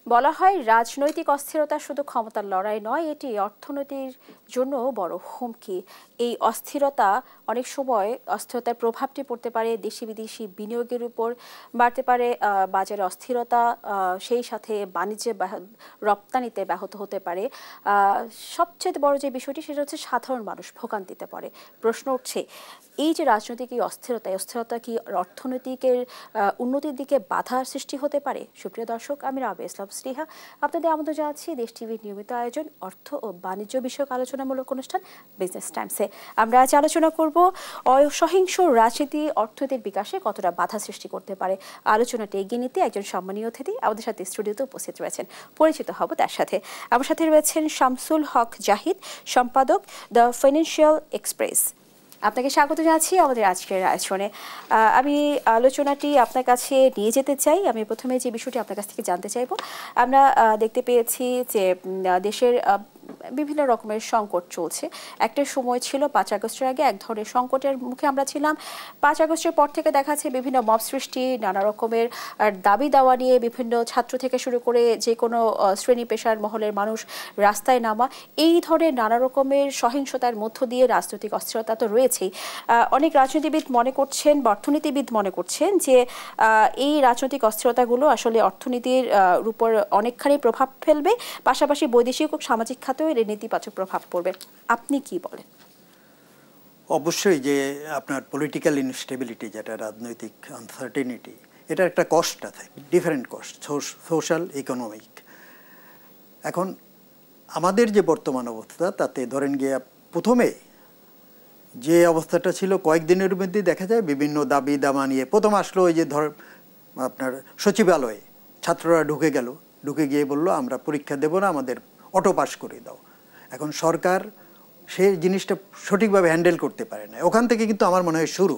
বলা হয় রাজনৈতিক অস্থিরতা শুধু ক্ষমতার লড়াই নয়, এটি অর্থনীতির জন্য বড় হুমকি। এই অস্থিরতা অনেক সময় অস্থিরতার প্রভাবটি পড়তে পারে দেশি বিদেশি বিনিয়োগের উপর, বাড়তে পারে বাজারে অস্থিরতা, সেই সাথে বাণিজ্যে রপ্তানিতে ব্যাহত হতে পারে। সবচেয়ে বড় যে বিষয়টি সেটা হচ্ছে সাধারণ মানুষ ভোগান্তিতে পড়ে। প্রশ্ন উঠছে, এই যে রাজনৈতিক এই অস্থিরতা কি অর্থনৈতিকের উন্নতির দিকে বাধা সৃষ্টি হতে পারে? সুপ্রিয় দর্শক, আমি রাবেয়া ইসলাম স্নেহা আপনাদের আমন্ত্রণ জানাচ্ছি দেশ টিভির নিয়মিত আয়োজন অর্থ ও বাণিজ্য বিষয়ক আলোচনামূলক অনুষ্ঠান বিজনেস টাইমসে। আমরা আজ আলোচনা করব সহিংস রাজনীতি অর্থনীতির বিকাশে কতটা বাধা সৃষ্টি করতে পারে। আলোচনাটি এগিয়ে নিতে একজন সম্মানীয় অতিথি আমাদের সাথে স্টুডিওতে উপস্থিত রয়েছেন, পরিচিত হব তার সাথে। আমার সাথে রয়েছেন শামসুল হক জাহিদ, সম্পাদক দ্য ফাইন্যান্সিয়াল এক্সপ্রেস। আপনাকে স্বাগত জানাচ্ছি আমাদের আজকের আয়োজনে। আমি আলোচনাটি আপনার কাছে নিয়ে যেতে চাই। আমি প্রথমে যে বিষয়টি আপনার কাছ থেকে জানতে চাইব, আমরা দেখতে পেয়েছি যে দেশের বিভিন্ন রকমের সংকট চলছে। একটা সময় ছিল 5 আগস্টের আগে এক ধরনের সংকটের মুখে আমরা ছিলাম। 5 আগস্টের পর থেকে দেখা যাচ্ছে বিভিন্ন মব সৃষ্টি, নানা রকমের দাবি দাওয়া নিয়ে বিভিন্ন ছাত্র থেকে শুরু করে যে কোনো শ্রেণী পেশার মহলের মানুষ রাস্তায় নামা, এই ধরনের নানা রকমের সহিংসতার মধ্য দিয়ে রাজনৈতিক অস্থিরতা তো রয়েছেই। অনেক রাজনীতিবিদ মনে করছেন বা অর্থনীতিবিদ মনে করছেন যে এই রাজনৈতিক অস্থিরতাগুলো আসলে অর্থনীতির উপর অনেকখানি প্রভাব ফেলবে, পাশাপাশি বৈদেশিক ও সামাজিক খাতেও এর নেতিবাচক প্রভাব পড়বে। আপনি কি বলেন? অবশ্যই যে আপনার পলিটিক্যাল ইনস্টেবিলিটি, যেটা রাজনৈতিক আনসার্টেনিটি, এটার একটা কস্ট আছে, ডিফারেন্ট কস্ট, সোশ্যাল, ইকোনমিক। এখন আমাদের যে বর্তমান অবস্থা, তাতে ধরেন গিয়ে প্রথমে যে অবস্থাটা ছিল কয়েকদিনের মধ্যে দেখা যায় বিভিন্ন দাবি দামা নিয়ে প্রথম আসলো ওই যে আপনার সচিবালয়ে ছাত্ররা ঢুকে গিয়ে বলল আমরা পরীক্ষা দেব না, আমাদের অটো পাস করে দাও। এখন সরকার সেই জিনিসটা সঠিকভাবে হ্যান্ডেল করতে পারে না। ওখান থেকে কিন্তু আমার মনে হয় শুরু,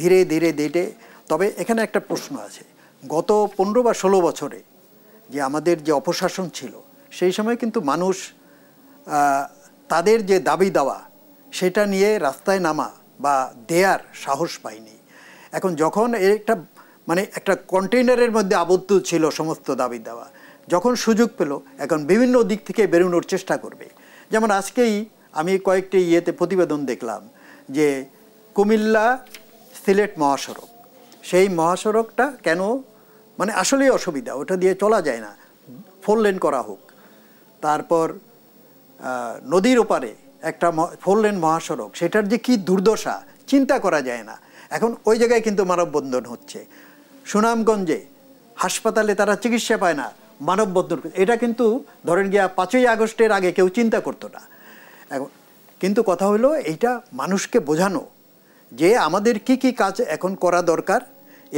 ধীরে ধীরে ধীরে। তবে এখানে একটা প্রশ্ন আছে, গত 15 বা 16 বছরে যে আমাদের যে অপশাসন ছিল, সেই সময় কিন্তু মানুষ তাদের যে দাবি দাওয়া সেটা নিয়ে রাস্তায় নামা বা দেয়ার সাহস পায়নি। এখন যখন একটা কন্টেইনারের মধ্যে আবদ্ধ ছিল সমস্ত দাবি দাওয়া, যখন সুযোগ পেল এখন বিভিন্ন দিক থেকে বেরোনোর চেষ্টা করবে। যেমন আজকেই আমি কয়েকটি প্রতিবেদন দেখলাম যে কুমিল্লা সিলেট মহাসড়ক, সেই মহাসড়কটা কেন আসলেই অসুবিধা, ওটা দিয়ে চলা যায় না, 4 লেন করা হোক। তারপর নদীর ওপারে একটা 4 লেন মহাসড়ক, সেটার যে কি দুর্দশা চিন্তা করা যায় না। এখন ওই জায়গায় কিন্তু মানববন্ধন হচ্ছে। সুনামগঞ্জে হাসপাতালে তারা চিকিৎসা পায় না, মানববন্ধন। এটা কিন্তু ধরেন গিয়া 5ই আগস্টের আগে কেউ চিন্তা করতো না। এখন কিন্তু কথা হলো এইটা মানুষকে বোঝানো যে আমাদের কি কি কাজ এখন করা দরকার,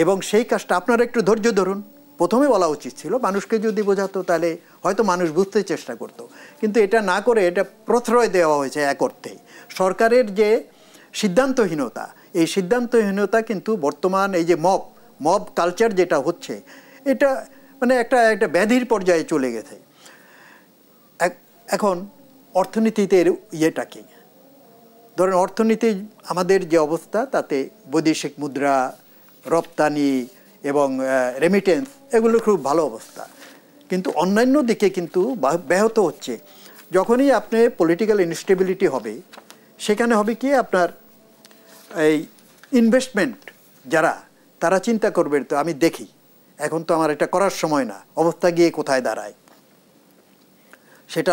এবং সেই কাজটা আপনারা একটু ধৈর্য ধরুন। প্রথমে বলা উচিত ছিল, মানুষকে যদি বোঝাতো তাহলে হয়তো মানুষ বুঝতে চেষ্টা করত। কিন্তু এটা না করে এটা প্রশ্রয় দেওয়া হয়েছে এক অর্থে। সরকারের যে সিদ্ধান্তহীনতা, এই সিদ্ধান্তহীনতা কিন্তু বর্তমান এই যে মব কালচার যেটা হচ্ছে, এটা একটা ব্যাধির পর্যায়ে চলে গেছে। এখন অর্থনীতিতে ইয়েটা কি, ধরেন অর্থনীতি আমাদের যে অবস্থা, তাতে বৈদেশিক মুদ্রা, রপ্তানি এবং রেমিটেন্স, এগুলো খুব ভালো অবস্থা। কিন্তু অন্যান্য দিকে কিন্তু ব্যাহত হচ্ছে। যখনই আপনি পলিটিক্যাল ইনস্টেবিলিটি হবে, সেখানে হবে কি আপনার এই ইনভেস্টমেন্ট তারা চিন্তা করবে, তো আমি দেখি এখন তো আমার এটা করার সময় না, অবস্থা গিয়ে কোথায় দাঁড়ায়। সেটা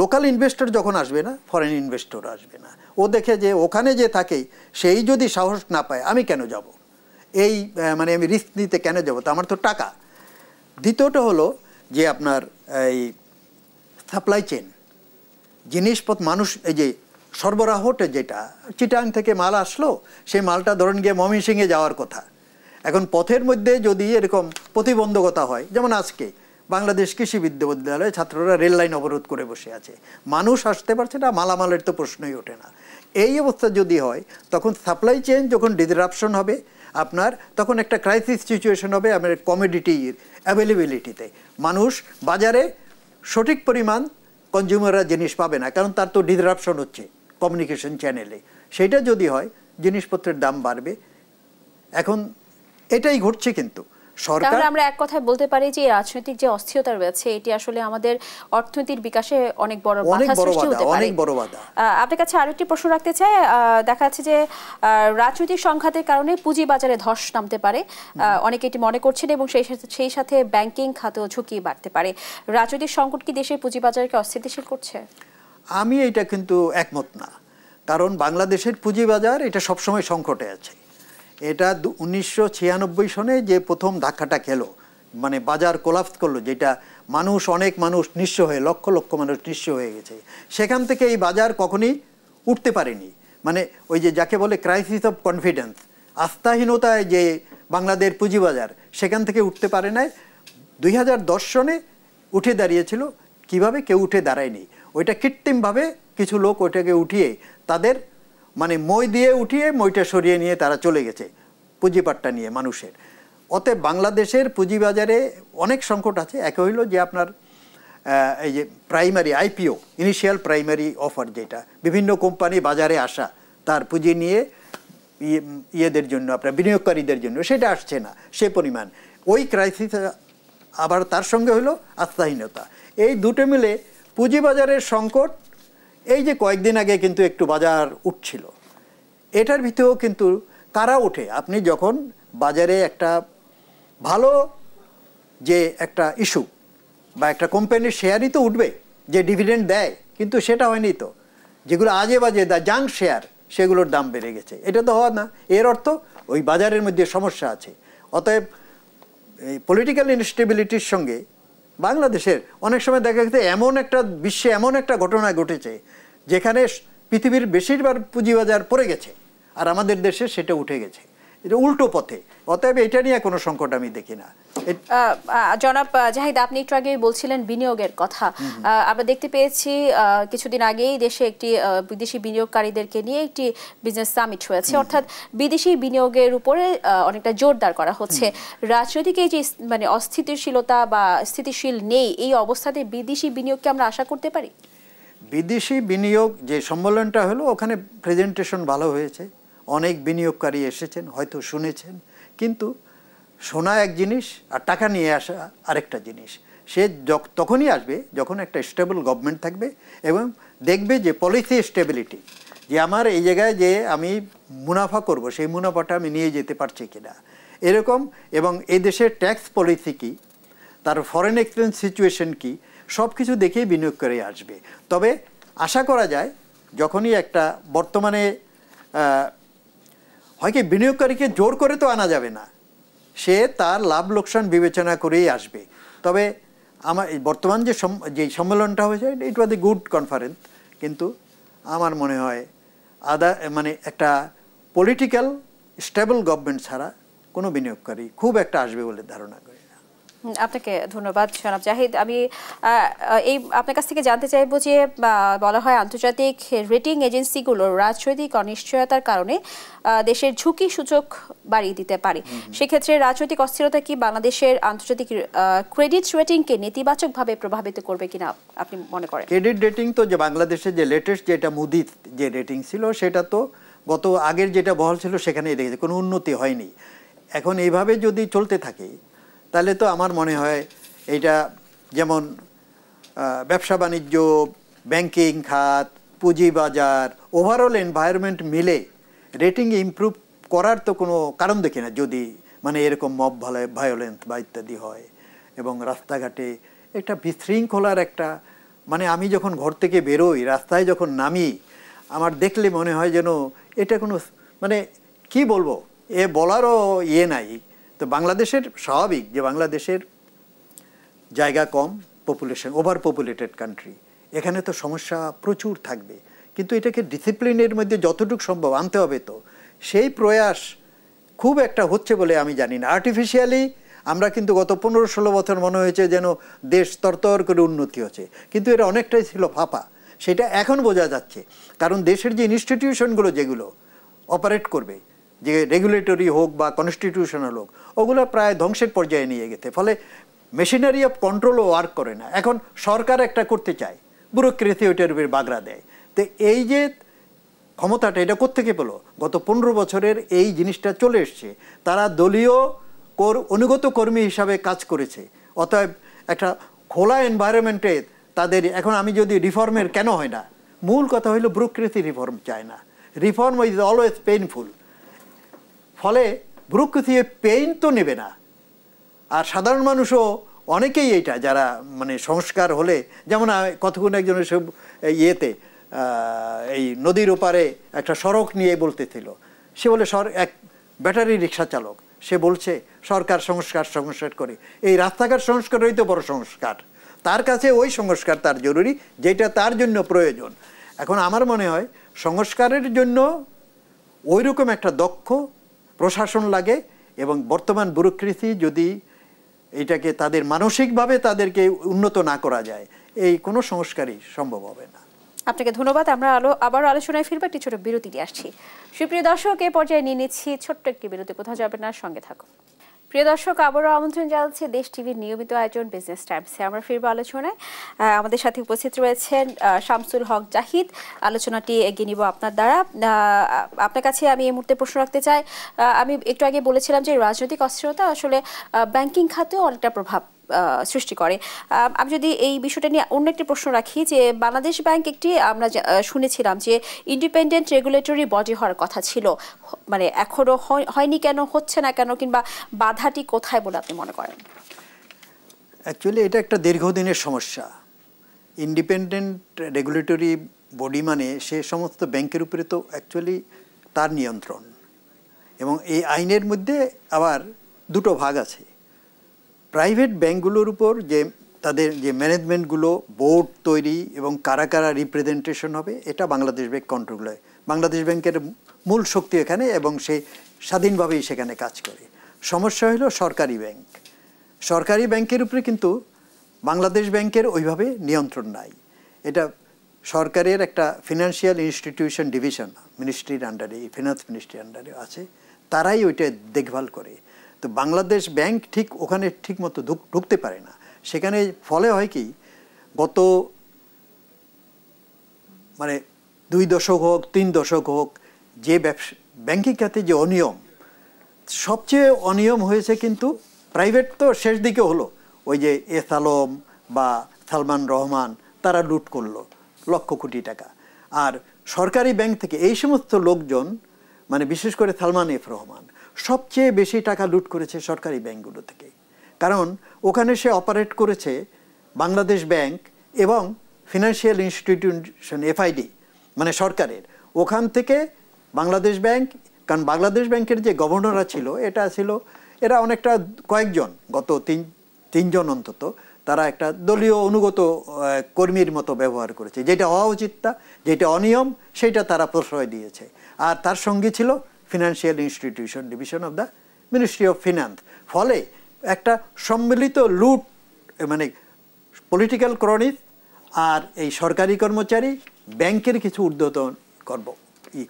লোকাল ইনভেস্টর যখন আসবে না, ফরেন ইনভেস্টর আসবে না। ও দেখে যে ওখানে যে থাকে সেই যদি সাহস না পায়, আমি কেন যাব, এই আমি রিস্ক নিতে কেন যাব, তো আমার তো টাকা। দ্বিতীয়টা হলো যে আপনার এই সাপ্লাই চেন, জিনিসপত্র, মানুষ, এই যে সরবরাহটা, যেটা চিটাং থেকে মাল আসলো, সেই মালটা ধরেন গিয়ে ময়মনসিংহে যাওয়ার কথা। এখন পথের মধ্যে যদি এরকম প্রতিবন্ধকতা হয়, যেমন আজকে বাংলাদেশ কৃষি বিশ্ববিদ্যালয়ে ছাত্ররা রেল লাইন অবরোধ করে বসে আছে, মানুষ আসতে পারছে না, মালামালের তো প্রশ্নই ওঠে না। এই অবস্থা যদি হয়, তখন সাপ্লাই চেইন যখন ডিসরাপশন হবে আপনার, তখন একটা ক্রাইসিস সিচুয়েশন হবে আমাদের কমোডিটির অ্যাভেলেবিলিটিতে। মানুষ বাজারে সঠিক পরিমাণ কনজিউমাররা জিনিস পাবে না, কারণ তার তো ডিসরাপশন হচ্ছে কমিউনিকেশন চ্যানেলে। সেইটা যদি হয়, জিনিসপত্রের দাম বাড়বে। এখন এটাই ঘটছে। কিন্তু সরকার। তাহলে আমরা এক কথায় বলতে পারি যে রাজনৈতিক যে অস্থিরতা রয়েছে এটি আসলে আমাদের অর্থনীতির বিকাশে অনেক বড় বাধা সৃষ্টি হতে পারে। অনেক বড় বাধা। আপনার কাছে আরেকটি প্রশ্ন রাখতে চাই। দেখা যাচ্ছে যে রাজনৈতিক সংঘাতের কারণে পুঁজি বাজারে ধস নামতে পারে, অনেকে এটি মনে করছেন, এবং সেই সাথে ব্যাংকিং খাতেও ঝুঁকি বাড়তে পারে। রাজনৈতিক সংকট কি দেশের পুঁজি বাজারকে অস্থিতিশীল করছে? আমি এটা কিন্তু একমত না, কারণ বাংলাদেশের পুঁজিবাজার এটা সবসময় সংকটে আছে। এটা 1996 সনে যে প্রথম ধাক্কাটা খেলো, মানে বাজার কোলাপস করলো, যেটা অনেক মানুষ নিঃস্ব হয়ে, লক্ষ লক্ষ মানুষ নিঃস্ব হয়ে গেছে, সেখান থেকে এই বাজার কখনই উঠতে পারেনি। মানে ওই যে যাকে বলে ক্রাইসিস অফ কনফিডেন্স, আস্থাহীনতায় যে বাংলাদেশ পুঁজিবাজার সেখান থেকে উঠতে পারে নাই। 2010 সনে উঠে দাঁড়িয়েছিল। কিভাবে? কেউ উঠে দাঁড়ায়নি। ওইটা কৃত্রিমভাবে কিছু লোক ওইটাকে উঠিয়ে, তাদের মানে মই দিয়ে উঠিয়ে মইটা সরিয়ে নিয়ে তারা চলে গেছে পুঁজিপাটটা নিয়ে মানুষের। অতএব বাংলাদেশের পুঁজিবাজারে অনেক সংকট আছে। একে হইল যে আপনার এই যে primary IPO, initial primary offer, যেটা বিভিন্ন কোম্পানি বাজারে আসা তার পুঁজি নিয়ে ইয়েদের জন্য, আপনার বিনিয়োগকারীদের জন্য, সেটা আসছে না সে পরিমাণ। ওই ক্রাইসিস, আবার তার সঙ্গে হলো আস্থাহীনতা। এই দুটো মিলে পুঁজিবাজারের সংকট। এই যে কয়েকদিন আগে কিন্তু একটু বাজার উঠছিল, এটার ভিতরেও কিন্তু কারা ওঠে? আপনি যখন বাজারে একটা ভালো যে একটা ইস্যু বা একটা কোম্পানির শেয়ারই তো উঠবে যে ডিভিডেন্ড দেয়, কিন্তু সেটা হয়নি তো। যেগুলো আজে বাজে জাঙ্ক শেয়ার, সেগুলোর দাম বেড়ে গেছে। এটা তো হওয়া না। এর অর্থ ওই বাজারের মধ্যে সমস্যা আছে। অতএব এই পলিটিক্যাল ইনস্টেবিলিটির সঙ্গে বাংলাদেশের অনেক সময় দেখা গেছে বিশ্বে এমন একটা ঘটনা ঘটেছে যেখানে পৃথিবীর বেশিরভাগ পুঁজিবাজার পড়ে গেছে, আর আমাদের দেশে সেটা উঠে গেছে। এটা উল্টো পথে। অতএব এটা নিয়ে কোনো সংকট আমি দেখি না। জনাব জাহিদ, আপনি একটু আগে বলছিলেন বিনিয়োগের কথা। আমরা দেখতে পেয়েছি কিছুদিন আগেই দেশে একটি বিদেশি বিনিয়োগকারীদেরকে নিয়ে একটি বিজনেস সামিট হয়েছে, অর্থাৎ বিদেশি বিনিয়োগের উপরে অনেকটা জোরদার করা হচ্ছে। রাজনৈতিক এই যে মানে অস্থিতিশীলতা বা স্থিতিশীল নেই, এই অবস্থাতে বিদেশি বিনিয়োগকে আমরা আশা করতে পারি? বিদেশি বিনিয়োগ যে সম্মেলনটা হলো, ওখানে প্রেজেন্টেশন ভালো হয়েছে, অনেক বিনিয়োগকারী এসেছেন, হয়তো শুনেছেন। কিন্তু শোনা এক জিনিস আর টাকা নিয়ে আসা আরেকটা জিনিস। সে তখনই আসবে যখন একটা স্টেবল গভর্নমেন্ট থাকবে এবং দেখবে যে পলিসি স্টেবিলিটি, যে আমার এই জায়গায় যে আমি মুনাফা করব, সেই মুনাফাটা আমি নিয়ে যেতে পারছি কিনা, এরকম। এবং এই দেশের ট্যাক্স পলিসি কী, তার ফরেন এক্সচেঞ্জ সিচুয়েশন কী, সব কিছু দেখেই বিনিয়োগ করে আসবে। তবে আশা করা যায় যখনই একটা বর্তমানে হয় কি, বিনিয়োগকারীকে জোর করে তো আনা যাবে না, সে তার লাভ লোকসান বিবেচনা করেই আসবে। তবে আমার বর্তমান যে সম্মেলনটা হয়েছে, ইট ওয়াজ এ গুড কনফারেন্স, কিন্তু আমার মনে হয় মানে একটা পলিটিক্যাল স্টেবল গভর্নমেন্ট ছাড়া কোনো বিনিয়োগকারী খুব একটা আসবে বলে ধারণা করি। আপনাকে ধন্যবাদ জনাব জাহিদ। আমি আপনার কাছ থেকে জানতে চাইবো যে বলা হয় আন্তর্জাতিক রেটিং এজেন্সিগুলো রাজনৈতিক অনিশ্চয়তার কারণে দেশের ঝুঁকি সূচক বাড়িয়ে দিতে পারে। সেক্ষেত্রে রাজনৈতিক অস্থিরতা কি বাংলাদেশের আন্তর্জাতিক ক্রেডিট রেটিংকে নেতিবাচকভাবে প্রভাবিত করবে কিনা আপনি মনে করেন? ক্রেডিট রেটিং তো যে বাংলাদেশের যে লেটেস্ট যেটা মুদিস যে রেটিং ছিল, সেটা তো গত আগের যেটা বহাল ছিল সেখানেই দেখেছে কোনো উন্নতি হয়নি। এখন এইভাবে যদি চলতে থাকে তাহলে তো আমার মনে হয় এইটা যেমন ব্যবসা বাণিজ্য, ব্যাংকিং খাত, পুঁজিবাজার, ওভারঅল এনভায়রনমেন্ট মিলে রেটিং ইমপ্রুভ করার তো কোনো কারণ দেখি না, যদি মানে এরকম মব ভায়োলেন্স বা ইত্যাদি হয় এবং রাস্তাঘাটে একটা বিশৃঙ্খলার একটা, মানে আমি যখন ঘর থেকে বেরোই, রাস্তায় যখন নামি, আমার দেখলে মনে হয় যেন এটা কোনো মানে কি বলবো, বলারও ইয়ে নাই। তো বাংলাদেশের স্বাভাবিক যে বাংলাদেশের জায়গা কম, পপুলেশন ওভার পপুলেটেড কান্ট্রি, এখানে তো সমস্যা প্রচুর থাকবে, কিন্তু এটাকে ডিসিপ্লিনের মধ্যে যতটুকু সম্ভব আনতে হবে। তো সেই প্রয়াস খুব একটা হচ্ছে বলে আমি জানি না। আর্টিফিশিয়ালি আমরা কিন্তু গত 15-16 বছর মনে হয়েছে যেন দেশ তরতর করে উন্নতি হচ্ছে, কিন্তু এটা অনেকটাই ছিল ফাঁপা। সেটা এখন বোঝা যাচ্ছে, কারণ দেশের যে ইনস্টিটিউশনগুলো যেগুলো অপারেট করবে, যে রেগুলেটরি হোক বা কনস্টিটিউশনাল হোক, ওগুলো প্রায় ধ্বংসের পর্যায়ে নিয়ে গেছে। ফলে মেশিনারি অফ কন্ট্রোলও ওয়ার্ক করে না। এখন সরকার একটা করতে চায়, ব্যুরোক্রেসি ওইটার উপর বাগড়া দেয়। তো এই যে ক্ষমতাটা, এটা কোত্থেকে পেলো? গত 15 বছরের এই জিনিসটা চলে এসছে। তারা দলীয় অনুগত কর্মী হিসাবে কাজ করেছে। অতএব একটা খোলা এনভায়রনমেন্টে তাদের এখন আমি যদি রিফর্মের কেন হয় না, মূল কথা হইল ব্যুরোক্রেসি রিফর্ম চায় না। Reform is always painful. ফলে ব্যুরোক্রেসি পেইন তো নেবে না। আর সাধারণ মানুষও অনেকেই এইটা যারা মানে সংস্কার হলে, যেমন কতক্ষণ একজনের সব ইয়েতে এই নদীর ওপারে একটা সড়ক নিয়ে বলতেছিল, সে বলে এক ব্যাটারি রিক্সা চালক, সে বলছে সরকার সংস্কার করে, এই রাস্তাঘাট সংস্কারই তো বড় সংস্কার, তার কাছে ওই সংস্কার তার জরুরি যেটা তার জন্য প্রয়োজন। এখন আমার মনে হয় সংস্কারের জন্য ওই রকম একটা দক্ষ প্রশাসন লাগে, এবং বর্তমান ব্যুরোক্রেসি যদি এটাকে তাদের মানসিকভাবে তাদেরকে উন্নত না করা যায়, এই কোনো সংস্কারই সম্ভব হবে না। আপনাকে ধন্যবাদ। আমরা আবার আলোচনায় ফিরবো, একটি ছোট বিরতি নিয়ে আসছি। সুপ্রিয় দর্শক, এই পর্যায়ে নিয়ে নিচ্ছি ছোট্ট একটি বিরতি, কোথাও যাবেন না, সঙ্গে থাকুন। প্রিয় দর্শক, আবারও আমন্ত্রণ জানাচ্ছি দেশ টিভির নিয়মিত আয়োজন বিজনেস টাইমসে। আমরা ফিরবো আলোচনায়। আমাদের সাথে উপস্থিত রয়েছেন শামসুল হক জাহিদ। আলোচনাটি এগিয়ে নিব আপনার দ্বারা। আপনার কাছে আমি এই মুহূর্তে প্রশ্ন রাখতে চাই, আমি একটু আগে বলেছিলাম যে রাজনৈতিক অস্থিরতা আসলে ব্যাংকিং খাতেও অনেকটা প্রভাব সৃষ্টি করে। আমি যদি এই বিষয়টা নিয়ে অন্য একটি প্রশ্ন রাখি, যে বাংলাদেশ ব্যাংক একটি আমরা শুনেছিলাম যে ইন্ডিপেন্ডেন্ট রেগুলেটরি বডি হওয়ার কথা ছিল, মানে এখনো হয়নি কেন, হচ্ছে না কেন, কিংবা বাধাটি কোথায় বলে আপনি মনে করেন? অ্যাকচুয়ালি এটা একটা দীর্ঘদিনের সমস্যা। ইন্ডিপেন্ডেন্ট রেগুলেটরি বডি মানে সে সমস্ত ব্যাংকের উপরে তো অ্যাকচুয়ালি তার নিয়ন্ত্রণ, এবং এই আইনের মধ্যে আবার দুটো ভাগ আছে। প্রাইভেট ব্যাংকগুলোর উপর যে তাদের যে ম্যানেজমেন্টগুলো, বোর্ড তৈরি এবং কারা কারা রিপ্রেজেন্টেশন হবে, এটা বাংলাদেশ ব্যাংক কন্ট্রোল হয়। বাংলাদেশ ব্যাংকের মূল শক্তি এখানে, এবং সে স্বাধীনভাবেই সেখানে কাজ করে। সমস্যা হলো সরকারি ব্যাংক। সরকারি ব্যাংকের উপরে কিন্তু বাংলাদেশ ব্যাংকের ওইভাবে নিয়ন্ত্রণ নাই। এটা সরকারের একটা ফিনান্সিয়াল ইনস্টিটিউশন ডিভিশন মিনিস্ট্রির আন্ডারে, ফিনান্স মিনিস্ট্রির আন্ডারে আছে, তারাই ওইটা দেখভাল করে। তো বাংলাদেশ ব্যাংক ঠিক ওখানে ঠিক মতো ঢুকতে পারে না। সেখানে ফলে হয় কি, গত মানে 2 দশক হোক 3 দশক হোক, যে ব্যাংকিং খাতে যে অনিয়ম, সবচেয়ে অনিয়ম হয়েছে কিন্তু প্রাইভেট তো শেষ দিকে হলো, ওই যে এস আলম বা সালমান রহমান, তারা লুট করলো লক্ষ কোটি টাকা। আর সরকারি ব্যাংক থেকে এই সমস্ত লোকজন, মানে বিশেষ করে সালমান এফ রহমান, সবচেয়ে বেশি টাকা লুট করেছে সরকারি ব্যাংকগুলো থেকে। কারণ ওখানে সে অপারেট করেছে বাংলাদেশ ব্যাংক এবং ফিনান্সিয়াল ইনস্টিটিউশন এফআইডি, মানে সরকারের ওখান থেকে বাংলাদেশ ব্যাংক। কারণ বাংলাদেশ ব্যাংকের যে গভর্নররা ছিল, এরা অনেকটা কয়েকজন, গত তিনজন অন্তত, তারা একটা দলীয় অনুগত কর্মীর মতো ব্যবহার করেছে। যেটা হওয়া উচিত না, যেটা অনিয়ম, সেটা তারা প্রশ্রয় দিয়েছে। আর তার সঙ্গে ছিল financial institution division of the ministry of finance. ফলে একটা সম্মিলিত লুট, মানে পলিটিক্যাল ক্রনিস আর এই সরকারি কর্মচারী, ব্যাংকের কিছু ঊর্ধ্বতন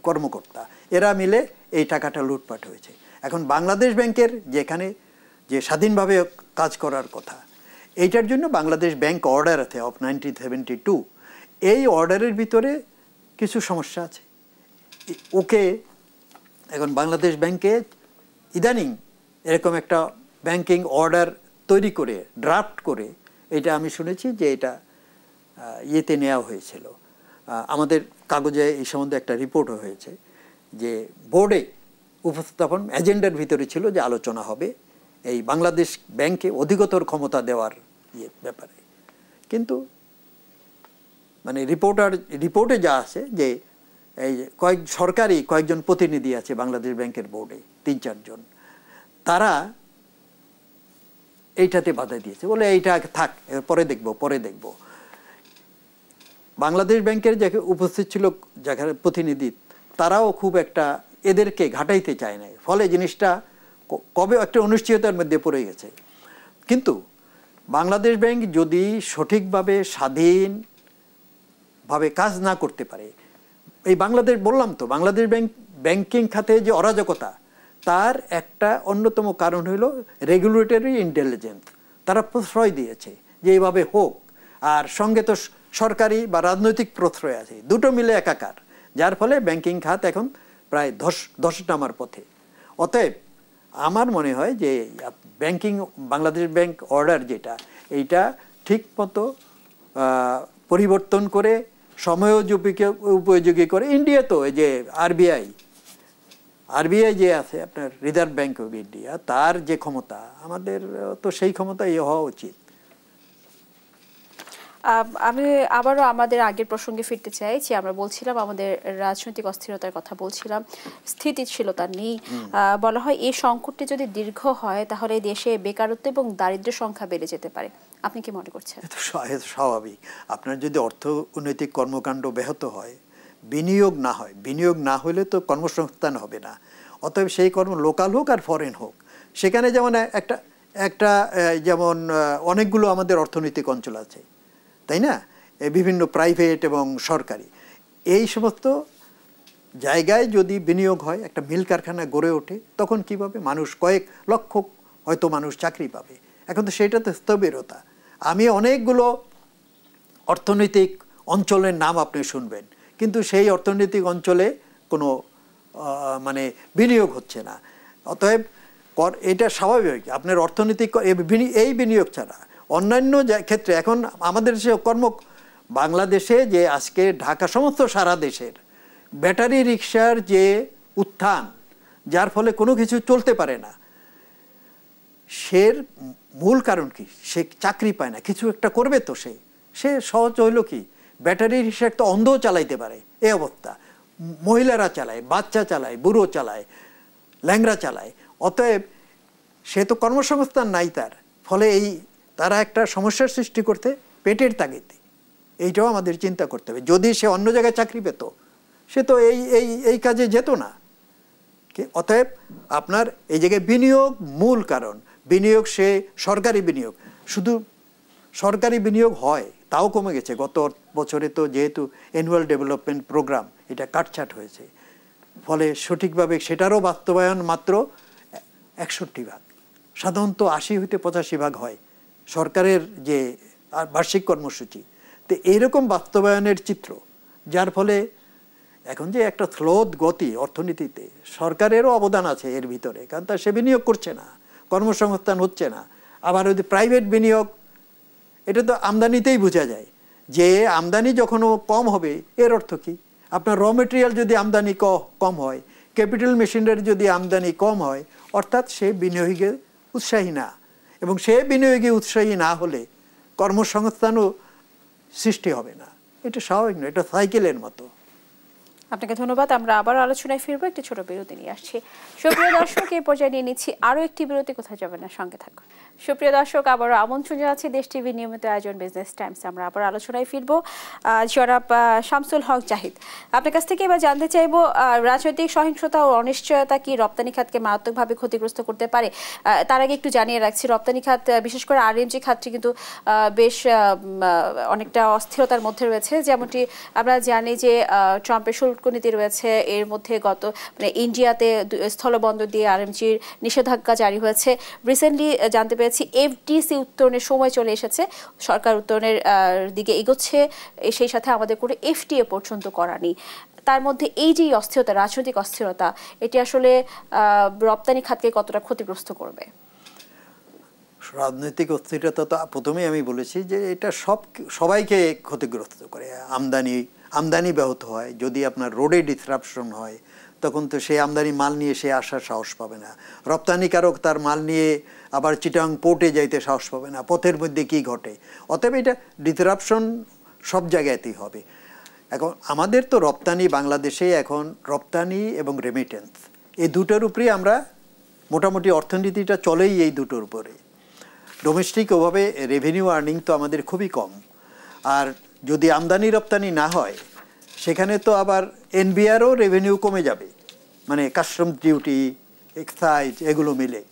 কর্মকর্তা, এরা মিলে এই টাকাটা লুটপাট হয়েছে। এখন বাংলাদেশ ব্যাংকের যেখানে যে স্বাধীনভাবে কাজ করার কথা, এইটার জন্য বাংলাদেশ ব্যাংক অর্ডার আছে অফ 1972। এই অর্ডারের ভিতরে কিছু সমস্যা আছে। ওকে এখন বাংলাদেশ ব্যাংকে ইদানিং এরকম একটা ব্যাংকিং অর্ডার তৈরি করে, ড্রাফট করে, এটা আমি শুনেছি যে এটা ইয়েতে নেওয়া হয়েছিল, আমাদের কাগজে এই সম্বন্ধে একটা রিপোর্টও হয়েছে, যে বোর্ডে উপস্থাপন এজেন্ডার ভিতরে ছিল যে আলোচনা হবে এই বাংলাদেশ ব্যাংকে অধিকতর ক্ষমতা দেওয়ার ব্যাপারে। কিন্তু মানে রিপোর্টে যা আছে যে এই কয়েকজন প্রতিনিধি আছে বাংলাদেশ ব্যাংকের বোর্ডে, 3-4 জন, তারা এইটাতে বাধা দিয়েছে, বলে এইটা থাক, পরে দেখব। বাংলাদেশ ব্যাংকের যে উপস্থিত ছিল যারা প্রতিনিধি, তারাও খুব একটা এদেরকে ঘাটাইতে চায় নাই। ফলে জিনিসটা কবে একটা অনিশ্চয়তার মধ্যে পড়ে গেছে। কিন্তু বাংলাদেশ ব্যাংক যদি সঠিকভাবে স্বাধীনভাবে কাজ না করতে পারে, এই বললাম তো বাংলাদেশ ব্যাংকিং খাতে যে অরাজকতা, তার একটা অন্যতম কারণ হলো রেগুলেটরি ইন্টেলিজেন্স। তারা প্রশ্রয় দিয়েছে যে এইভাবে হোক, আর সঙ্গে তো সরকারি বা রাজনৈতিক প্রশ্রয় আছে, দুটো মিলে একাকার, যার ফলে ব্যাংকিং খাত এখন প্রায় ধস নামার পথে। অতএব আমার মনে হয় যে ব্যাংকিং বাংলাদেশ ব্যাংক অর্ডার যেটা, এইটা ঠিক মতো পরিবর্তন করে উপযোগী করে। ইন্ডিয়া তো এই যে আরবিআই যে আছে আপনার রিজার্ভ ব্যাংক অফ ইন্ডিয়া, তার যে ক্ষমতা, আমাদের তো সেই ক্ষমতা হওয়া উচিত। আমি আবারও আমাদের আগের প্রসঙ্গে ফিরতে চাই যে আমরা বলছিলাম আমাদের রাজনৈতিক অস্থিরতার কথা বলছিলাম, স্থিতিশীলতা নেই। বলা হয় এই সংকটটি যদি দীর্ঘ হয় তাহলে দেশে বেকারত্ব এবং দারিদ্র্যের সংখ্যা বেড়ে যেতে পারে। আপনি কি মনে করছেন? স্বাভাবিক। আপনার যদি অর্থনৈতিক কর্মকাণ্ড ব্যাহত হয়, বিনিয়োগ না হয়, বিনিয়োগ না হলে তো কর্মসংস্থান হবে না। অতএব সেই কর্ম লোকাল হোক আর ফরেন হোক, সেখানে যেমন একটা যেমন অনেকগুলো আমাদের অর্থনৈতিক অঞ্চল আছে, তাই না? বিভিন্ন প্রাইভেট এবং সরকারি, এই সমস্ত জায়গায় যদি বিনিয়োগ হয়, একটা মিল কারখানা গড়ে ওঠে, তখন কী পাবে মানুষ? কয়েক লক্ষ হয়তো মানুষ চাকরি পাবে। এখন তো সেটা তো স্থবিরতা। আমি অনেকগুলো অর্থনৈতিক অঞ্চলের নাম আপনি শুনবেন, কিন্তু সেই অর্থনৈতিক অঞ্চলে কোনো মানে বিনিয়োগ হচ্ছে না। অতএব এটা স্বাভাবিক। আপনার অর্থনৈতিক এই বিনিয়োগ ছাড়া অন্যান্য ক্ষেত্রে এখন আমাদের সে বাংলাদেশে যে আজকে ঢাকা সমস্ত সারা দেশের ব্যাটারি রিক্সার যে উত্থান, যার ফলে কোনো কিছু চলতে পারে না, মূল কারণ কি? সে চাকরি পায় না, কিছু একটা করবে তো সে সহজ হইল কি, ব্যাটারি রিক্সা একটা অন্ধও চালাইতে পারে, এই অবস্থা। মহিলারা চালায়, বাচ্চা চালায়, বুড়ো চালায়, ল্যাংড়া চালায়। অতএব সে তো কর্মসংস্থান নাই তার, ফলে তারা একটা সমস্যার সৃষ্টি করতে পেটের তাগিদে। এইটাও আমাদের চিন্তা করতে হবে। যদি সে অন্য জায়গায় চাকরি পেত, সে তো এই কাজে যেত না। অতএব আপনার এই জায়গায় বিনিয়োগ মূল কারণ। বিনিয়োগ সে সরকারি বিনিয়োগ, শুধু সরকারি বিনিয়োগ হয় তাও কমে গেছে। গত বছরে তো যেহেতু অ্যানুয়াল ডেভেলপমেন্ট প্রোগ্রাম এটা কাটছাট হয়েছে, ফলে সঠিকভাবে সেটারও বাস্তবায়ন মাত্র 61%। সাধারণত 80 হইতে 85% হয় সরকারের যে বার্ষিক কর্মসূচি। তো এইরকম বাস্তবায়নের চিত্র, যার ফলে এখন যে একটা স্লোদ গতি অর্থনীতিতে, সরকারেরও অবদান আছে এর ভিতরে, কারণ তার সে বিনিয়োগ করছে না, কর্মসংস্থান হচ্ছে না। আবার যদি প্রাইভেট বিনিয়োগ, এটা তো আমদানিতেই বোঝা যায় যে আমদানি যখন কম হবে, এর অর্থ কি? আপনার র মেটেরিয়াল যদি আমদানি কম হয়, ক্যাপিটাল মেশিনারি যদি আমদানি কম হয়, অর্থাৎ সে বিনিয়োগে উৎসাহী না, এবং সে বিনিয়োগে উৎসাহী না হলে কর্মসংস্থানও সৃষ্টি হবে না। এটা স্বাভাবিক না, এটা সাইকেলের মতো। আপনাকে ধন্যবাদ। আমরা আবার আলোচনায় ফিরবো, একটি ছোট বিরতি নিয়ে আসছি। সুপ্রিয় দর্শক, এই পর্যায়ে নিয়ে নিচ্ছি আরও একটি বিরতি, কোথায় যাবেন না, সঙ্গে থাকুন। সুপ্রিয় দর্শক, আবারও আমন্ত্রণ জানাচ্ছি দেশ টিভির নিয়মিত আয়োজন বিজনেস টাইমস। আমরা আবার আলোচনায় ফিরবো। জনাব শামসুল হক জাহিদ, আপনার কাছ থেকে এবার জানতে চাইবো, রাজনৈতিক সহিংসতা ও অনিশ্চয়তা কি রপ্তানি খাতকে মারাত্মকভাবে ক্ষতিগ্রস্ত করতে পারে? তার আগে একটু জানিয়ে রাখছি, রপ্তানি খাত, বিশেষ করে আরএমজি খাতটি কিন্তু বেশ অনেকটা অস্থিরতার মধ্যে রয়েছে। যেমনটি আমরা জানি যে ট্রাম্পের শুল্ক নীতি রয়েছে, এর মধ্যে ইন্ডিয়াতে স্থলবন্দর দিয়ে আরএমজির নিষেধাজ্ঞা জারি হয়েছে। রিসেন্টলি জানতে পেরেছি এফডিসি উত্তরণের সময় চলে এসেছে, সরকার উত্তরণের দিকে এগোচ্ছে, সেই সাথে আমাদের কোনো এফটিএ পর্যন্ত করা নেই। তার মধ্যে এই যে অস্থিরতা, রাজনৈতিক অস্থিরতা, এটি আসলে রপ্তানি খাতকে কতটা ক্ষতিগ্রস্ত করবে? রাজনৈতিক অস্থিরতা তো প্রথমেই আমি বলেছি যে এটা সবাইকে ক্ষতিগ্রস্ত করে। আমদানি ব্যাহত হয়, যদি আপনার রোডে ডিসরাপশন হয়, তখন তো সেই আমদানি মাল নিয়ে সে আসার সাহস পাবে না। রপ্তানিকারক তার মাল নিয়ে আবার চিটাং পোর্টে যাইতে সাহস পাবে না, পথের মধ্যে কি ঘটে। অতএব এটা ডিসরাপশন সব জায়গাতেই হবে। এখন আমাদের তো রপ্তানি, বাংলাদেশে এখন রপ্তানি এবং রেমিটেন্স, এই দুটোর উপরেই আমরা মোটামুটি অর্থনীতিটা চলেই এই দুটোর উপরে। ডোমেস্টিক ওভাবে রেভিনিউ আর্নিং তো আমাদের খুবই কম। আর যদি আমদানি রপ্তানি না হয়, সেখানে তো আবার এনবিআরও রেভিনিউ কমে যাবে, মানে কাস্টমস ডিউটি, এক্সাইজ, এগুলো মিলে।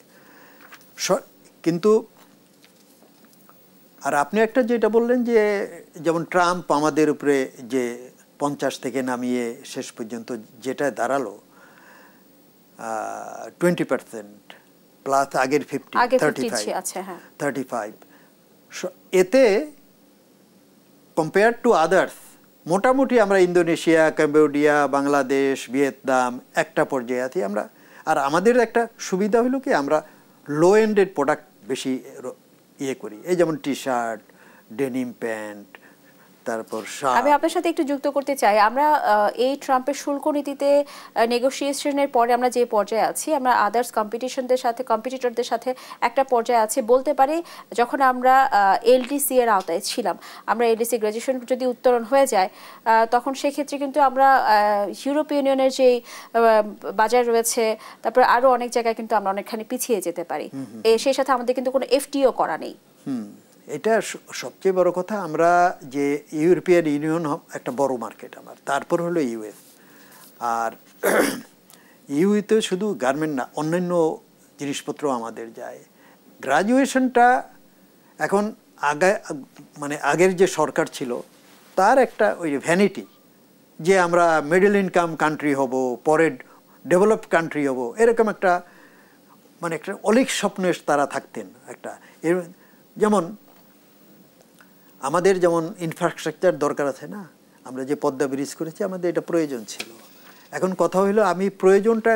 কিন্তু আর আপনি একটা যেটা বললেন যে যেমন ট্রাম্প আমাদের উপরে যে 50 থেকে নামিয়ে শেষ পর্যন্ত যেটা দাঁড়ালো 20% প্লাস আগের 35, এতে কম্পেয়ার টু আদার্স মোটামুটি আমরা ইন্দোনেশিয়া, কম্বোডিয়া, বাংলাদেশ, ভিয়েতনাম একটা পর্যায়ে আছি আমরা। আর আমাদের একটা সুবিধা হলো কি আমরা লো এন্ডেড প্রোডাক্ট বেশি ইয়ে করি, এই যেমন টি শার্ট, ডেনিম প্যান্ট, তারপর আমি আপনার সাথে একটু যুক্ত করতে চাই। আমরা এই ট্রাম্পের শুল্ক নীতিতে নেগোসিয়েশনের পরে আমরা যে পর্যায়ে আছি, আমরা আদার্স কম্পিটিটরদের সাথে একটা পর্যায়ে আছি বলতে পারি। যখন আমরা এলডিসি এর আওতায় ছিলাম, আমরা এলডিসি গ্র্যাজুয়েশন যদি উত্তরণ হয়ে যায়, তখন সেক্ষেত্রে কিন্তু আমরা ইউরোপীয় ইউনিয়নের যেই বাজার রয়েছে, তারপর আরও অনেক জায়গায় কিন্তু আমরা অনেকখানি পিছিয়ে যেতে পারি। সেই সাথে আমাদের কিন্তু কোনো এফটিও করা নেই। এটা সবচেয়ে বড় কথা। আমরা যে ইউরোপিয়ান ইউনিয়ন একটা বড় মার্কেট আমার, তারপর হলো ইউএস। আর ইউতে শুধু গার্মেন্ট না, অন্যান্য জিনিসপত্র আমাদের যায়। গ্রাজুয়েশনটা এখন মানে আগের যে সরকার ছিল তার একটা ওই ভ্যানিটি, যে আমরা মিডল ইনকাম কান্ট্রি হব, পরে ডেভেলপড কান্ট্রি হব, এরকম একটা মানে একটা অলিক স্বপ্নে তারা থাকতেন। একটা যেমন আমাদের যেমন ইনফ্রাস্ট্রাকচার দরকার আছে না, আমরা যে পদ্মা ব্রিজ করেছি আমাদের এটা প্রয়োজন ছিল। এখন কথা হইলো আমি প্রয়োজনটা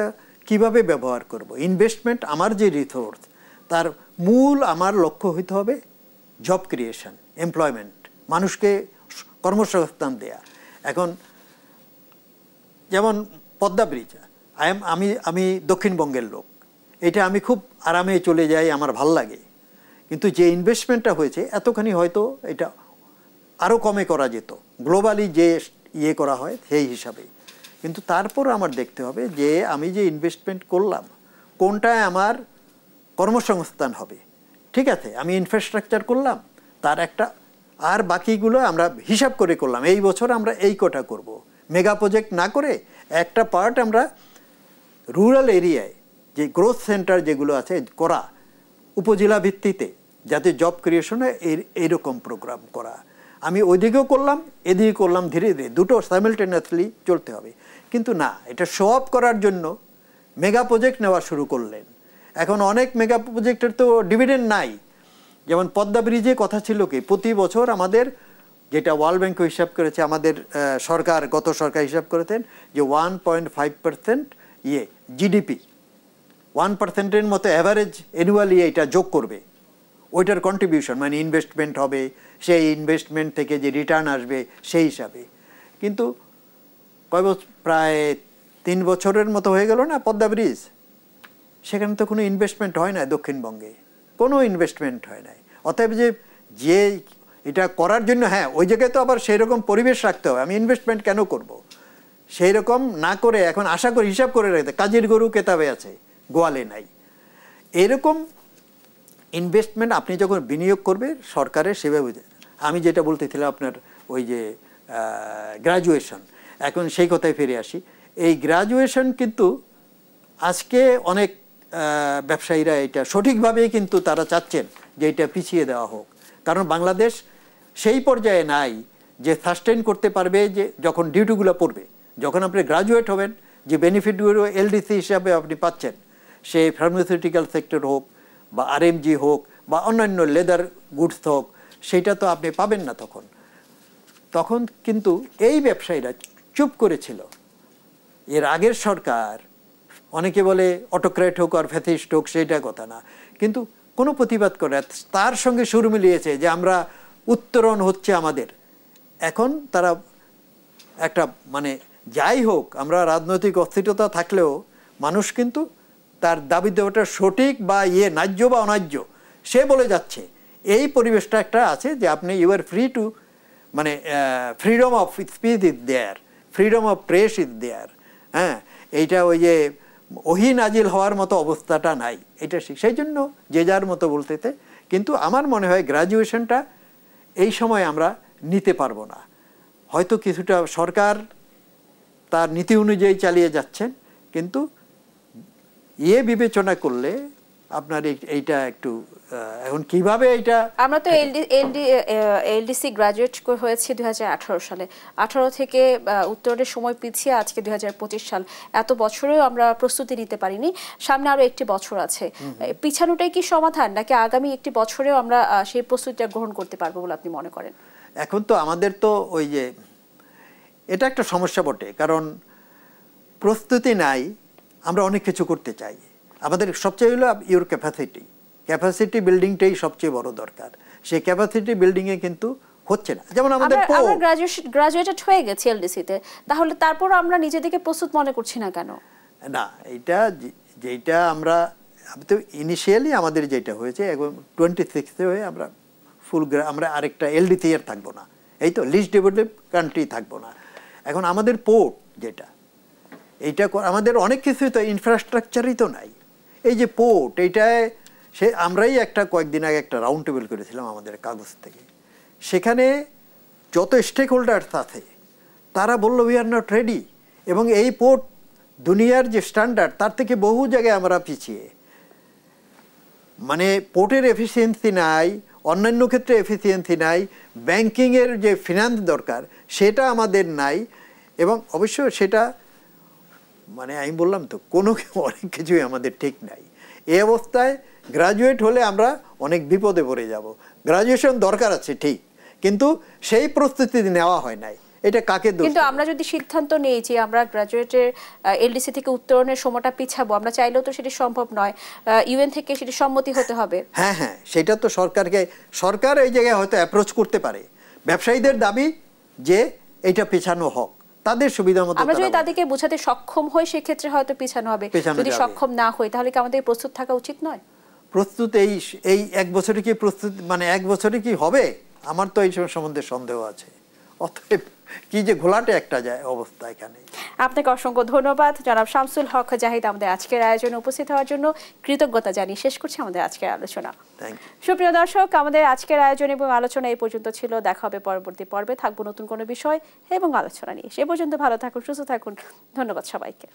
কিভাবে ব্যবহার করব। ইনভেস্টমেন্ট আমার যে রিসোর্স, তার মূল আমার লক্ষ্য হইতে হবে জব ক্রিয়েশন, এমপ্লয়মেন্ট, মানুষকে কর্মসংস্থান দেয়া। এখন যেমন পদ্মা ব্রিজ, আমি দক্ষিণবঙ্গের লোক, এটা আমি খুব আরামে চলে যাই, আমার ভাল লাগে। কিন্তু যে ইনভেস্টমেন্টটা হয়েছে এতখানি হয়তো এটা আরও কমে করা যেত, গ্লোবালি যে ইয়ে করা হয় সেই হিসাবে। কিন্তু তারপর আমার দেখতে হবে যে আমি যে ইনভেস্টমেন্ট করলাম কোনটায় আমার কর্মসংস্থান হবে। ঠিক আছে, আমি ইনফ্রাস্ট্রাকচার করলাম, তার একটা, আর বাকিগুলো আমরা হিসাব করে করলাম, এই বছর আমরা এই কটা করব। মেগা প্রজেক্ট না করে একটা পার্ট আমরা রুরাল এরিয়ায় যে গ্রোথ সেন্টার যেগুলো আছে করা, উপজেলা ভিত্তিতে, যাতে জব ক্রিয়েশন হয় এইরকম প্রোগ্রাম করা। আমি ওইদিকেও করলাম, এদিকে করলাম, ধীরে ধীরে দুটো সাইমেলটেনিয়াসলি চলতে হবে। কিন্তু না, এটা শো অফ করার জন্য মেগা প্রজেক্ট নেওয়া শুরু করলেন। এখন অনেক মেগা প্রজেক্টের তো ডিভিডেন্ড নাই। যেমন পদ্মা ব্রিজে কথা ছিল কি, প্রতি বছর আমাদের, যেটা ওয়ার্ল্ড ব্যাংক হিসাব করেছে, আমাদের সরকার, গত সরকার হিসাব করেছেন যে 1.5% জিডিপি, 1%-এর মতো অ্যাভারেজ অ্যানুয়ালি এটা যোগ করবে। ওইটার কন্ট্রিবিউশন মানে ইনভেস্টমেন্ট হবে, সেই ইনভেস্টমেন্ট থেকে যে রিটার্ন আসবে সেই হিসাবে। কিন্তু প্রায় 3 বছরের মতো হয়ে গেল না পদ্মা ব্রিজ, সেখানে তো কোনো ইনভেস্টমেন্ট হয় না, দক্ষিণবঙ্গে কোনো ইনভেস্টমেন্ট হয় না। অতএব যে এটা করার জন্য, হ্যাঁ ওই জায়গায় তো আবার সেই রকম পরিবেশ রাখতে হবে, আমি ইনভেস্টমেন্ট কেন করব, সেই রকম না করে এখন আশা করি হিসাব করে রাখতে, কাজের গরু কেতাবে আছে গোয়ালে নাই। এরকম ইনভেস্টমেন্ট আপনি যখন বিনিয়োগ করবে সরকারের সেভাবে, আমি যেটা বলতেছিলাম আপনার ওই যে গ্র্যাজুয়েশন, এখন সেই কথায় ফিরে আসি। এই গ্র্যাজুয়েশন কিন্তু আজকে অনেক ব্যবসায়ীরা এটা সঠিকভাবেই কিন্তু তারা চাচ্ছেন যে এটা পিছিয়ে দেওয়া হোক, কারণ বাংলাদেশ সেই পর্যায়ে নাই যে সাস্টেইন করতে পারবে, যে যখন ডিউটিগুলো পড়বে, যখন আপনি গ্রাজুয়েট হবেন, যে বেনিফিটগুলো এলডিসি হিসাবে আপনি পাচ্ছেন, সে ফার্মাসিউটিক্যাল সেক্টর হোক বা আরএমজি হোক বা অন্যান্য লেদার গুডস হোক, সেটা তো আপনি পাবেন না। তখন কিন্তু এই ব্যবসায়ীরা চুপ করেছিল। এর আগের সরকার, অনেকে বলে অটোক্র্যাট হোক আর ফ্যাসিস্ট হোক, সেইটা কথা না, কিন্তু কোনো প্রতিবাদ করে তার সঙ্গে সুর মিলিয়েছে যে আমরা উত্তরণ হচ্ছে আমাদের। এখন তারা একটা মানে যাই হোক, আমরা রাজনৈতিক অস্থিরতা থাকলেও মানুষ কিন্তু তার দাবি দেওয়াটা সঠিক বা ন্যায্য বা অন্যায্য সে বলে যাচ্ছে। এই পরিবেশটা একটা আছে যে আপনি ইউ আর ফ্রি টু, মানে freedom of speech is there, freedom of press is there. হ্যাঁ, এইটা ওই যে ওহি নাজিল হওয়ার মতো অবস্থাটা নাই, এটা সেই জন্য যে যার মতো বলতেতে। কিন্তু আমার মনে হয় গ্র্যাজুয়েশনটা এই সময় আমরা নিতে পারবো না। হয়তো কিছুটা সরকার তার নীতি অনুযায়ী চালিয়ে যাচ্ছেন, কিন্তু বিবেচনা করলে আপনার এইটা একটু এখন কিভাবে এইটা, আমরা তো এলডিসি গ্রাজুয়েট হয়েছি 2018 সালে, 18 থেকে উত্তরের সময় পিছিয়ে আজকে 2025 সাল, এত বছরেও আমরা প্রস্তুতি নিতে পারিনি। সামনে আরো একটি বছর আছে, পিছানোটাই কি সমাধান, নাকি আগামী একটি বছরেও আমরা সেই প্রস্তুতিটা গ্রহণ করতে পারবো বলে আপনি মনে করেন? এখন তো আমাদের তো ওই যে এটা একটা সমস্যা বটে, কারণ প্রস্তুতি নাই, আমরা অনেক কিছু করতে চাই, আমাদের সবচেয়ে হলো ইউর ক্যাপাসিটি বিল্ডিংটাই সবচেয়ে বড় দরকার। সেই ক্যাপাসিটি বিল্ডিংয়ে কিন্তু হচ্ছে না। যেমন আমাদের আমরা গ্রাজুয়েটেড হয়ে গেছি এলডিসিতে, তাহলে তারপর আমরা নিজেদেরকে প্রস্তুত মনে করছি না কেন? না, যেটা আমরা তো ইনিশিয়ালি আমাদের যেটা হয়েছে এখন 26-এ হয়ে আমরা আরেকটা এলডিসি এর থাকবো না, এই তো লিস্ট ডেভেলপ কান্ট্রি থাকবো না। এখন আমাদের পোর্ট যেটা, এইটা আমাদের অনেক কিছুই তো ইনফ্রাস্ট্রাকচারই তো নাই। এই যে পোর্ট, এইটায় আমরাই কয়েকদিন আগে একটা রাউন্ড টেবিল করেছিলাম আমাদের কাগজ থেকে। সেখানে যত স্টেক হোল্ডার্স আছে তারা বলল উই আর নট রেডি, এবং এই পোর্ট দুনিয়ার যে স্ট্যান্ডার্ড তার থেকে বহু জায়গায় আমরা পিছিয়ে। মানে পোর্টের এফিসিয়েন্সি নাই, অন্যান্য ক্ষেত্রে এফিসিয়েন্সি নাই, ব্যাংকিংয়ের যে ফিনান্স দরকার সেটা আমাদের নাই, এবং অবশ্য সেটা মানে আমি বললাম তো অনেক কিছুই আমাদের ঠিক নাই। এই অবস্থায় গ্রাজুয়েট হলে আমরা অনেক বিপদে পড়ে যাব। গ্রাজুয়েশন দরকার আছে ঠিক, কিন্তু সেই প্রস্তুতি নেওয়া হয় নাই। এটা কাকে দোষ? কিন্তু আমরা যদি সিদ্ধান্ত নেই যে আমরা গ্রাজুয়েটের এলডিসি থেকে উত্তরণের সময়টা পিছাবো, আমরা চাইলেও তো সেটা সম্ভব নয়, ইউএন থেকে সেটা সম্মতি হতে হবে। হ্যাঁ, সেটা তো সরকার এই জায়গায় হয়তো অ্যাপ্রোচ করতে পারে। ব্যবসায়ীদের দাবি যে এটা পেছানো হোক, তাদের সুবিধা মতো। আমরা যদি তাদেরকে বোঝাতে সক্ষম হই সেক্ষেত্রে হয়তো পেছানো হবে। যদি সক্ষম না হই তাহলে কি আমাদের প্রস্তুত থাকা উচিত নয়? প্রস্তুত এই এক বছরে কি প্রস্তুত, মানে এক বছরে কি হবে? আমার তো এই সম্বন্ধে সন্দেহ আছে। অতএব কি যে ঘোলাটে একটা যায় অবস্থা এখানে। আপনাকে অসংখ্য ধন্যবাদ জনাব শামসুল হক জাহিদ, আমাদের আজকের আয়োজনে উপস্থিত হওয়ার জন্য কৃতজ্ঞতা জানিয়ে শেষ করছি আমাদের আজকের আলোচনা। সুপ্রিয় দর্শক, আমাদের আজকের আয়োজন এবং আলোচনা এই পর্যন্ত ছিল। দেখা হবে পরবর্তী পর্বে, থাকবো নতুন কোনো বিষয় এবং আলোচনা নিয়ে। সে পর্যন্ত ভালো থাকুন, সুস্থ থাকুন। ধন্যবাদ সবাইকে।